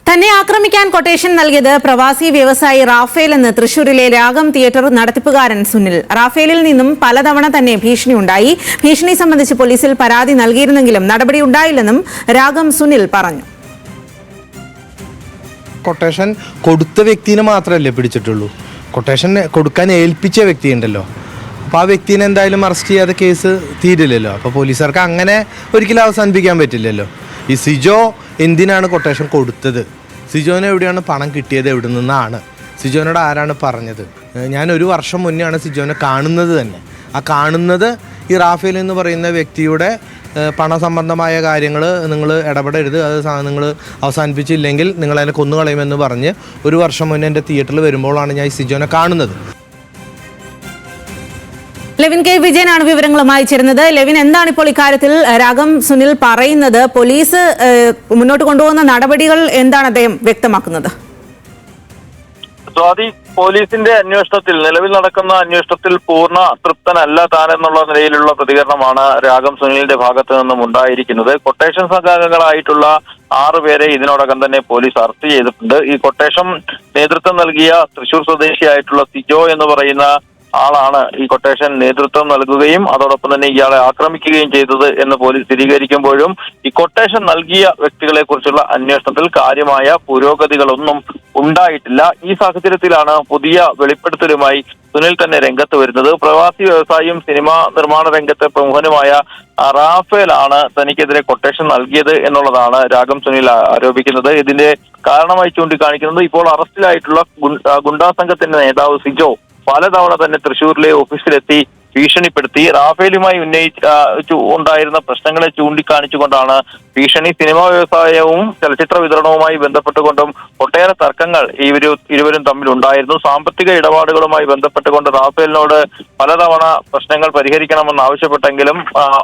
തന്നെ ആക്രമിക്കാൻ കൊട്ടേഷൻ നൽകിയത് പ്രവാസി വ്യവസായി റാഫേൽ എന്ന് തൃശൂരിലെ രാഗം തിയേറ്റർ നടത്തിപ്പുകാരൻ സുനിൽ. റാഫേലിൽ നിന്നും പലതവണ തന്നെ ഭീഷണിയുണ്ടായി. ഭീഷണി സംബന്ധിച്ച് പോലീസിൽ പരാതി നൽകിയിരുന്നെങ്കിലും നടപടിയുണ്ടായില്ലെന്നും രാഗം സുനിൽ പറഞ്ഞു. കൊട്ടേഷൻ കൊടുത്ത വ്യക്തിനെ മാത്രമല്ലേ പിടിച്ചിട്ടുള്ളൂ, കൊട്ടേഷൻ കൊടുക്കാൻ ഏൽപ്പിച്ച വ്യക്തിയുണ്ടല്ലോ. അപ്പോൾ ആ വ്യക്തിനെ എന്തായാലും അറസ്റ്റ് ചെയ്യാതെ കേസ് തീരില്ലല്ലോ. അപ്പോൾ പോലീസുകാർക്ക് അങ്ങനെ ഒരിക്കലും അവസാനിപ്പിക്കാൻ പറ്റില്ലല്ലോ. ഈ സിജോ എന്തിനാണ് കൊട്ടേഷൻ കൊടുത്തത്, സിജോന് എവിടെയാണ് പണം കിട്ടിയത്, എവിടെ നിന്നാണ്, സിജോനോട് ആരാണ് പറഞ്ഞത്? ഞാൻ ഒരു വർഷം മുന്നെയാണ് സിജോനെ കാണുന്നത് തന്നെ. ആ കാണുന്നത് ഈ റാഫേൽ എന്ന് പറയുന്ന വ്യക്തിയുടെ പണസംബന്ധമായ കാര്യങ്ങൾ നിങ്ങൾ ഇടപെടരുത്, അത് നിങ്ങൾ അവസാനിപ്പിച്ചില്ലെങ്കിൽ നിങ്ങളതിനെ കൊന്നുകളയുമെന്ന് പറഞ്ഞ് ഒരു വർഷം മുന്നേ എൻ്റെ തിയേറ്ററിൽ വരുമ്പോഴാണ് ഞാൻ ഈ സിജോനെ കാണുന്നത്. ലെവിൻ കെ വിജയനാണ് വിവരങ്ങളുമായി ചേരുന്നത്. ലെവിൻ, എന്താണ് ഇപ്പോൾ ഇക്കാര്യത്തിൽ രാഗം സുനിൽ പറയുന്നത്? പോലീസ് മുന്നോട്ട് കൊണ്ടുപോകുന്ന നടപടികൾ എന്താണ് അദ്ദേഹം വ്യക്തമാക്കുന്നത്? സ്വാതി, പോലീസിന്റെ അന്വേഷണത്തിൽ, നിലവിൽ നടക്കുന്ന അന്വേഷണത്തിൽ പൂർണ്ണ തൃപ്തനല്ല താനെന്നുള്ള നിലയിലുള്ള പ്രതികരണമാണ് രാഗം സുനിലിന്റെ ഭാഗത്തു നിന്നും ഉണ്ടായിരിക്കുന്നത്. കൊട്ടേഷൻ സംഘാംഗങ്ങളായിട്ടുള്ള 6 പേരെ ഇതിനോടകം തന്നെ പോലീസ് അറസ്റ്റ് ചെയ്തിട്ടുണ്ട്. ഈ കൊട്ടേഷൻ നേതൃത്വം നൽകിയ തൃശൂർ സ്വദേശിയായിട്ടുള്ള സിജോ എന്ന് പറയുന്ന ആളാണ് ഈ കൊട്ടേഷൻ നേതൃത്വം നൽകുകയും അതോടൊപ്പം തന്നെ ഇയാളെ ആക്രമിക്കുകയും ചെയ്തത് എന്ന് പോലീസ് സ്ഥിരീകരിക്കുമ്പോഴും ഈ കൊട്ടേഷൻ നൽകിയ വ്യക്തികളെ കുറിച്ചുള്ള അന്വേഷണത്തിൽ കാര്യമായ പുരോഗതികളൊന്നും ഉണ്ടായിട്ടില്ല. ഈ സാഹചര്യത്തിലാണ് പുതിയ വെളിപ്പെടുത്തലുമായി സുനിൽ തന്നെ രംഗത്ത് വരുന്നത്. പ്രവാസി വ്യവസായിയും സിനിമാ നിർമ്മാണ രംഗത്തെ പ്രമുഖനുമായ റാഫേലാണ് തനിക്കെതിരെ കൊട്ടേഷൻ നൽകിയത് എന്നുള്ളതാണ് രാഗം സുനിൽ ആരോപിക്കുന്നത്. ഇതിന്റെ കാരണമായി ചൂണ്ടിക്കാണിക്കുന്നത് ഇപ്പോൾ അറസ്റ്റിലായിട്ടുള്ള ഗുണ്ടാ സംഘത്തിന്റെ നേതാവ് സിജോ പലതവണ തന്നെ തൃശൂരിലെ ഓഫീസിലെത്തി ഭീഷണിപ്പെടുത്തി റാഫേലുമായി ഉണ്ടായിരുന്ന പ്രശ്നങ്ങളെ ചൂണ്ടിക്കാണിച്ചുകൊണ്ടാണ് ഭീഷണി. സിനിമാ വ്യവസായവും ചലച്ചിത്ര വിതരണവുമായി ബന്ധപ്പെട്ടുകൊണ്ടും ഒട്ടേറെ തർക്കങ്ങൾ ഇരുവരും തമ്മിൽ ഉണ്ടായിരുന്നു. സാമ്പത്തിക ഇടപാടുകളുമായി ബന്ധപ്പെട്ടുകൊണ്ട് റാഫേലിനോട് പലതവണ പ്രശ്നങ്ങൾ പരിഹരിക്കണമെന്ന് ആവശ്യപ്പെട്ടെങ്കിലും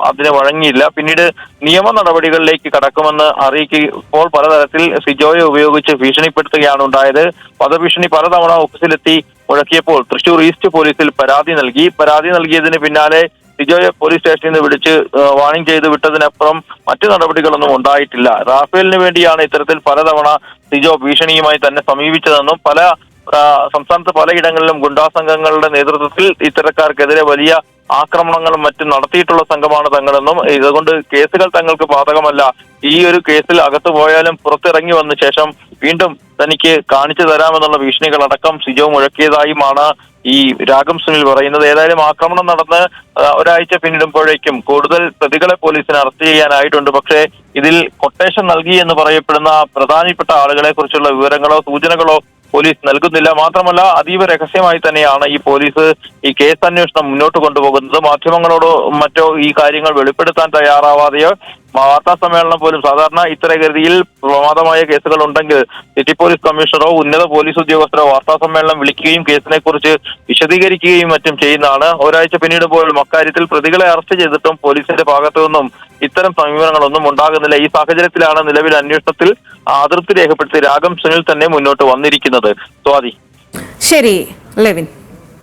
അതിന് വഴങ്ങിയില്ല. പിന്നീട് നിയമ നടപടികളിലേക്ക് കടക്കുമെന്ന് അറിയിക്കുമ്പോൾ പലതരത്തിൽ സിജോയെ ഉപയോഗിച്ച് ഭീഷണിപ്പെടുത്തുകയാണ് ഉണ്ടായത്. വധഭീഷണി പലതവണ ഓഫീസിലെത്തി മുഴക്കിയപ്പോൾ തൃശൂർ ഈസ്റ്റ് പോലീസിൽ പരാതി നൽകിയതിന് പിന്നാലെ സിജോയെ പോലീസ് സ്റ്റേഷനിൽ നിന്ന് വിളിച്ച് വാണിംഗ് ചെയ്ത് വിട്ടതിനപ്പുറം മറ്റു നടപടികളൊന്നും ഉണ്ടായിട്ടില്ല. റാഫേലിന് വേണ്ടിയാണ് ഇത്തരത്തിൽ പലതവണ സിജോ ഭീഷണിയുമായി തന്നെ സമീപിച്ചതെന്നും സംസ്ഥാനത്ത് പലയിടങ്ങളിലും ഗുണ്ടാ സംഘങ്ങളുടെ നേതൃത്വത്തിൽ ഇത്തരക്കാർക്കെതിരെ വലിയ ആക്രമണങ്ങളും മറ്റും നടത്തിയിട്ടുള്ള സംഘമാണ് തങ്ങളെന്നും ഇതുകൊണ്ട് കേസുകൾ തങ്ങൾക്ക് ബാധകമല്ല, ഈ ഒരു കേസിൽ അകത്തു പോയാലും പുറത്തിറങ്ങി വന്ന ശേഷം വീണ്ടും തനിക്ക് കാണിച്ചു തരാമെന്നുള്ള ഭീഷണികളടക്കം സിജോ മുഴക്കിയതായുമാണ് ഈ രാഗം സുനിൽ പറയുന്നത്. ഏതായാലും ആക്രമണം നടന്ന് ഒരാഴ്ച പിന്നിടുമ്പോഴേക്കും കൂടുതൽ പ്രതികളെ പോലീസിന് അറസ്റ്റ് ചെയ്യാനായിട്ടുണ്ട്. പക്ഷേ ഇതിൽ കൊട്ടേഷൻ നൽകി എന്ന് പറയപ്പെടുന്ന പ്രധാനപ്പെട്ട ആളുകളെ കുറിച്ചുള്ള വിവരങ്ങളോ സൂചനകളോ പോലീസ് നൽകുന്നില്ല. മാത്രമല്ല അതീവ രഹസ്യമായി തന്നെയാണ് ഈ പോലീസ് ഈ കേസ് അന്വേഷണം മുന്നോട്ട് കൊണ്ടുപോകുന്നത്. മാധ്യമങ്ങളോടോ മറ്റോ ഈ കാര്യങ്ങൾ വെളിപ്പെടുത്താൻ തയ്യാറാവാതെയോ വാർത്താ സമ്മേളനം പോലും, സാധാരണ ഇത്തരഗതിയിൽ പ്രമാദമായ കേസുകൾ ഉണ്ടെങ്കിൽ സിറ്റി പോലീസ് കമ്മീഷണറോ ഉന്നത പോലീസ് ഉദ്യോഗസ്ഥരോ വാർത്താ സമ്മേളനം വിളിക്കുകയും കേസിനെ കുറിച്ച് വിശദീകരിക്കുകയും മറ്റും ചെയ്യുന്നതാണ്. ഒരാഴ്ച പിന്നീടുപോലും അക്കാര്യത്തിൽ പ്രതികളെ അറസ്റ്റ് ചെയ്തിട്ടും പോലീസിന്റെ ഭാഗത്തു നിന്നും ഇത്തരം സമീപനങ്ങളൊന്നും ഉണ്ടാകുന്നില്ല. ഈ സാഹചര്യത്തിലാണ് നിലവിൽ അന്വേഷണത്തിൽ അതൃപ്തി രേഖപ്പെടുത്തി രാഗം സുനിൽ തന്നെ മുന്നോട്ട് വന്നിരിക്കുന്നത്. സ്വാതി. ശരി ലെവിൻ.